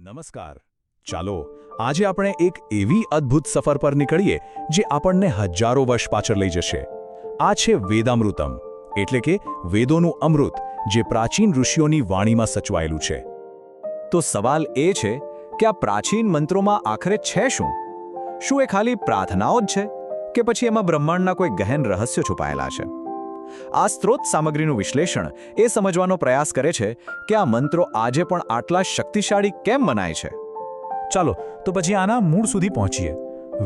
નમસ્કાર. ચાલો આજે આપણે એક એવી અદ્ભુત સફર પર નીકળીએ જે આપણને હજારો વર્ષ પાછળ લઈ જશે. આ છે વેદામૃતમ, એટલે કે વેદોનું અમૃત, જે પ્રાચીન ઋષિઓની વાણીમાં સચવાયેલું છે. તો સવાલ એ છે કે આ પ્રાચીન મંત્રોમાં આખરે છે શું? શું એ ખાલી પ્રાર્થનાઓ જ છે કે પછી એમાં બ્રહ્માંડના કોઈ ગહેન રહસ્યો છુપાયેલા છે? આ સ્ત્રોત સામગ્રીનું વિશ્લેષણ એ સમજવાનો પ્રયાસ કરે છે કે આ મંત્રો આજે પણ આટલા શક્તિશાળી કેમ મનાય છે. ચાલો તો પછી આના મૂળ સુધી પહોંચીએ.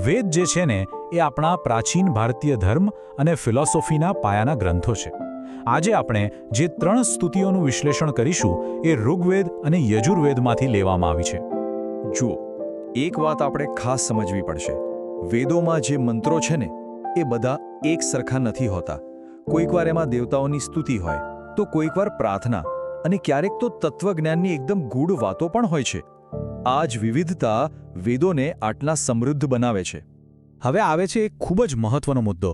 વેદ જે છે ને એ આપણા પ્રાચીન ભારતીય ધર્મ અને ફિલોસોફીના પાયાના ગ્રંથો છે. આજે આપણે જે 3 સ્તુતિઓનું વિશ્લેષણ કરીશું એ ઋગ્વેદ અને યજુર્વેદમાંથી લેવામાં આવી છે. જુઓ, એક વાત આપણે ખાસ સમજવી પડશે. વેદોમાં જે મંત્રો છે ને એ બધા એક સરખા નથી હોતા. કોઈકવાર એમાં દેવતાઓની સ્તુતિ હોય, તો કોઈકવાર પ્રાર્થના, અને ક્યારેક તો તત્વજ્ઞાનની એકદમ ગૂઢ વાતો પણ હોય છે. આ જ વિવિધતા વેદોને આટલા સમૃદ્ધ બનાવે છે. હવે આવે છે એક ખૂબ જ મહત્વનો મુદ્દો.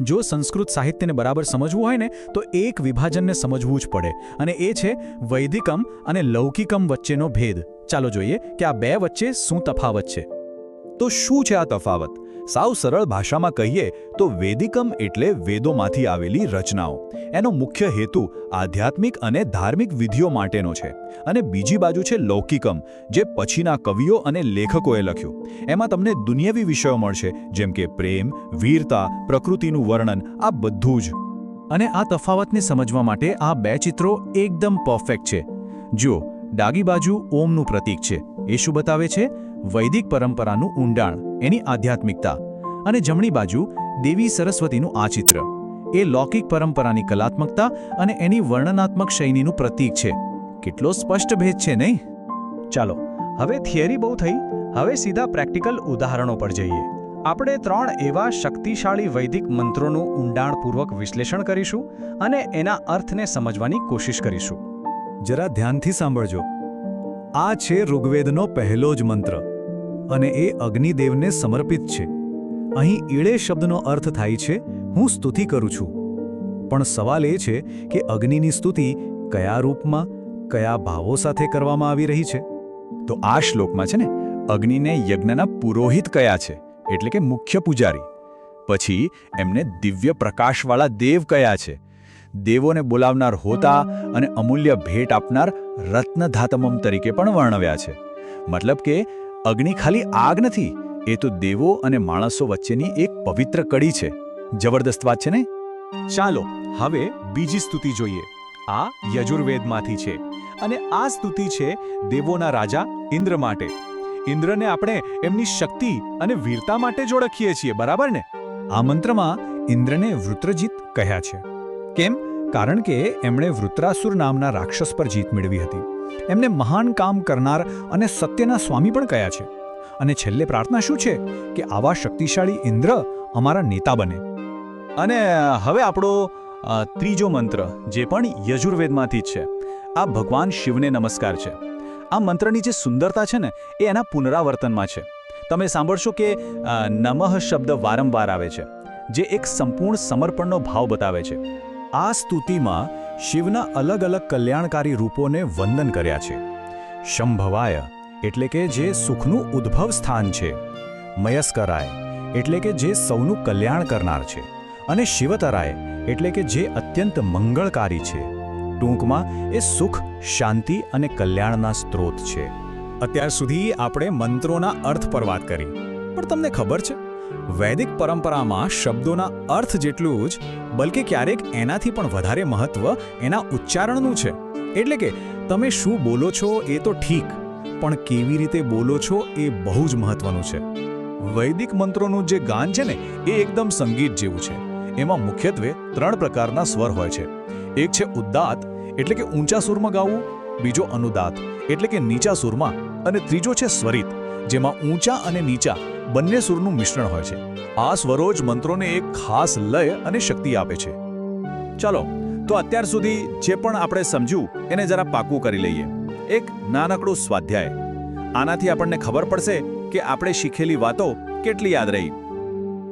જો સંસ્કૃત સાહિત્યને બરાબર સમજવું હોય ને તો એક વિભાજનને સમજવું જ પડે, અને એ છે વૈદિકમ અને લૌકિકમ વચ્ચેનો ભેદ. ચાલો જોઈએ કે આ બે વચ્ચે શું તફાવત છે. તો શું છે આ તફાવત? સાવ સરળ ભાષામાં કહીએ તો વેદિકમ એટલે વેદોમાંથી આવેલી રચનાઓ. એનો મુખ્ય હેતુ આધ્યાત્મિક અને ધાર્મિક વિધિઓ માટેનો છે. અને બીજી બાજુ છે લૌકિકમ, જે પછીના કવિઓ અને લેખકોએ લખ્યું. એમાં તમને દુનિયાવી વિષયો મળશે, જેમ કે પ્રેમ, વીરતા, પ્રકૃતિનું વર્ણન, આ બધું જ. અને આ તફાવતને સમજવા માટે આ બે ચિત્રો એકદમ પરફેક્ટ છે. જુઓ, ડાબી બાજુ ઓમનું પ્રતીક છે. એ શું બતાવે છે? વૈદિક પરંપરાનું ઊંડાણ, એની આધ્યાત્મિકતા. અને જમણી બાજુ દેવી સરસ્વતીનું આ ચિત્ર, એ લૌકિક પરંપરાની કલાત્મકતા અને એની વર્ણનાત્મક શૈલીનું પ્રતીક છે. કેટલો સ્પષ્ટ ભેદ છે નહીં? ચાલો, હવે થિયરી બહુ થઈ, હવે સીધા પ્રેક્ટિકલ ઉદાહરણો પર જઈએ. આપણે 3 એવા શક્તિશાળી વૈદિક મંત્રોનું ઊંડાણપૂર્વક વિશ્લેષણ કરીશું અને એના અર્થને સમજવાની કોશિશ કરીશું. જરા ધ્યાનથી સાંભળજો. આ છે ઋગ્વેદનો પહેલો જ મંત્ર, અને એ અગ્નિદેવને સમર્પિત છે. અહીં ઈળે શબ્દનો અર્થ થાય છે હું સ્તુતિ કરું છું. પણ સવાલ એ છે કે અગ્નિની સ્તુતિ કયા રૂપમાં, કયા ભાવો સાથે કરવામાં આવી રહી છે? તો આ શ્લોકમાં છે ને અગ્નિને યજ્ઞના પુરોહિત કયા છે, એટલે કે મુખ્ય પૂજારી. પછી એમને દિવ્ય પ્રકાશવાળા દેવ કયા છે, દેવોને બોલાવનાર હોતા અને અમૂલ્ય ભેટ આપનાર રત્નધાતમમ તરીકે પણ વર્ણવ્યા છે. મતલબ કે અગ્નિ ખાલી આગ નથી, એ તો દેવો અને માણસો વચ્ચેની એક પવિત્ર કડી છે. જબરદસ્ત વાત છે ને? ચાલો હવે બીજી સ્તુતિ જોઈએ. આ યજુર્વેદમાંથી છે, અને આ સ્તુતિ છે દેવોના રાજા ઇન્દ્ર માટે. ઇન્દ્રને આપણે એમની શક્તિ અને વીરતા માટે જ ઓળખીએ છીએ, બરાબર ને? આ મંત્રમાં ઇન્દ્રને વૃત્રજીત કહ્યા છે. કેમ? કારણ કે એમણે વૃત્રાસુર નામના રાક્ષસ પર જીત મેળવી હતી. એમને મહાન કામ કરનાર અને સત્યના સ્વામી પણ કહ્યા છે. અને છેલ્લે પ્રાર્થના શું છે કે આવા શક્તિશાળી ઇન્દ્ર અમારા નેતા બને. અને હવે આપણો ત્રીજો મંત્ર, જે પણ યજુર્વેદમાંથી જ છે. આ ભગવાન શિવને નમસ્કાર છે. આ મંત્રની જે સુંદરતા છે ને એ એના પુનરાવર્તનમાં છે. તમે સાંભળશો કે નમઃ શબ્દ વારંવાર આવે છે, જે એક સંપૂર્ણ સમર્પણનો ભાવ બતાવે છે. આ સ્તુતિમાં શિવના અલગ અલગ કલ્યાણકારી રૂપોને વંદન કર્યા છે. શંભવાય એટલે કે જે સુખનું ઉદ્ભવ સ્થાન છે. મયસ્કરાય એટલે કે જે સૌનું કલ્યાણ કરનાર છે. અને શિવતરાય એટલે કે જે અત્યંત મંગળકારી છે. ટૂંકમાં એ સુખ, શાંતિ અને કલ્યાણના સ્ત્રોત છે. અત્યાર સુધી આપણે મંત્રોના અર્થ પર વાત કરી, પણ તમને ખબર છે વૈદિક પરંપરામાં શબ્દોના અર્થ જેટલું જ, બલકે ક્યારેક એનાથી પણ વધારે મહત્વ એના ઉચ્ચારણનું છે. એટલે કે તમે શું બોલો છો એ તો ઠીક, પણ કેવી રીતે બોલો છો એ બહુ જ મહત્વનું છે. વૈદિક મંત્રોનું જે ગાન છે ને એ એકદમ સંગીત જેવું છે. એમાં મુખ્યત્વે 3 પ્રકારના સ્વર હોય છે. એક છે ઉદ્દાત એટલે કે ઊંચા સૂરમાં ગાવું, બીજો અનુદાત એટલે કે નીચા સૂરમાં, અને ત્રીજો છે સ્વરિત, જેમાં ઊંચા અને નીચા બંને સૂરનું મિશ્રણ હોય છે. આ સ્વરો જ મંત્રોને એક ખાસ લય અને શક્તિ આપે છે. ચાલો, તો અત્યાર સુધી જે પણ આપણે સમજ્યું એને જરા પાકું કરી લઈએ. એક નાનકડું સ્વાધ્યાય. આનાથી આપણને ખબર પડશે કે આપણે શીખેલી વાતો કેટલી યાદ રહી.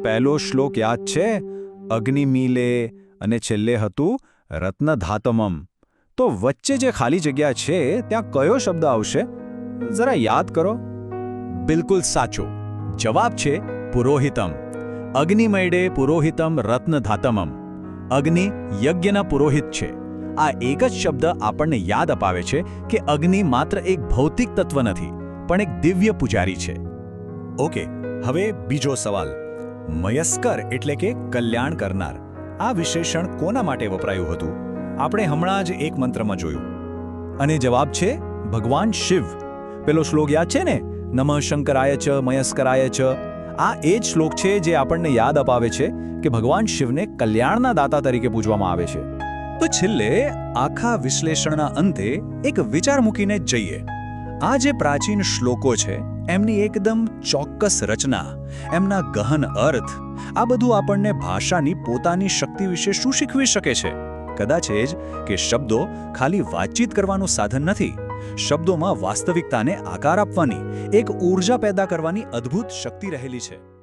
પહેલો શ્લોક યાદ છે? અગ્નિ મીલે, અને છેલ્લે હતું રત્નધાતમમ. તો વચ્ચે જે ખાલી જગ્યા છે ત્યાં કયો શબ્દ આવશે? જરા યાદ કરો. બિલકુલ સાચો. જવાબ છે પુરોહિતમ. અગ્નિમયડે પુરોહિતમ રત્નધાતમમ. અગ્નિ યજ્ઞના પુરોહિત છે. આ એક જ શબ્દ આપણને યાદ અપાવે છે કે અગ્નિ માત્ર એક ભૌતિક તત્વ નથી, પણ એક દિવ્ય પૂજારી છે. ઓકે, હવે બીજો સવાલ. મયસ્કર એટલે કે કલ્યાણ કરનાર, આ વિશેષણ કોના માટે વપરાયું હતું? આપણે હમણાં જ એક મંત્રમાં જોયું. અને જવાબ છે ભગવાન શિવ. પેલો શ્લોક યાદ છે ને, નમઃ શંકરાય ચ મયસ્કરાય ચ. આ એ જ શ્લોક છે જે આપણને યાદ અપાવે છે કે ભગવાન શિવને કલ્યાણના દાતા તરીકે પૂજવામાં આવે છે. તો છેલ્લે આખા વિશ્લેષણના અંતે એક વિચાર મૂકીને જ જઈએ. આ જે પ્રાચીન શ્લોકો છે એમની એકદમ ચોક્કસ રચના, એમના ગહન અર્થ, આ બધું આપણને ભાષાની પોતાની શક્તિ વિશે શું શીખવી શકે છે? કદાચ એ જ કે શબ્દો ખાલી વાતચીત કરવાનું સાધન નથી. શબ્દોમાં વાસ્તવિકતાને આકાર આપવાની, એક ઊર્જા પેદા કરવાની અદ્ભુત શક્તિ રહેલી છે.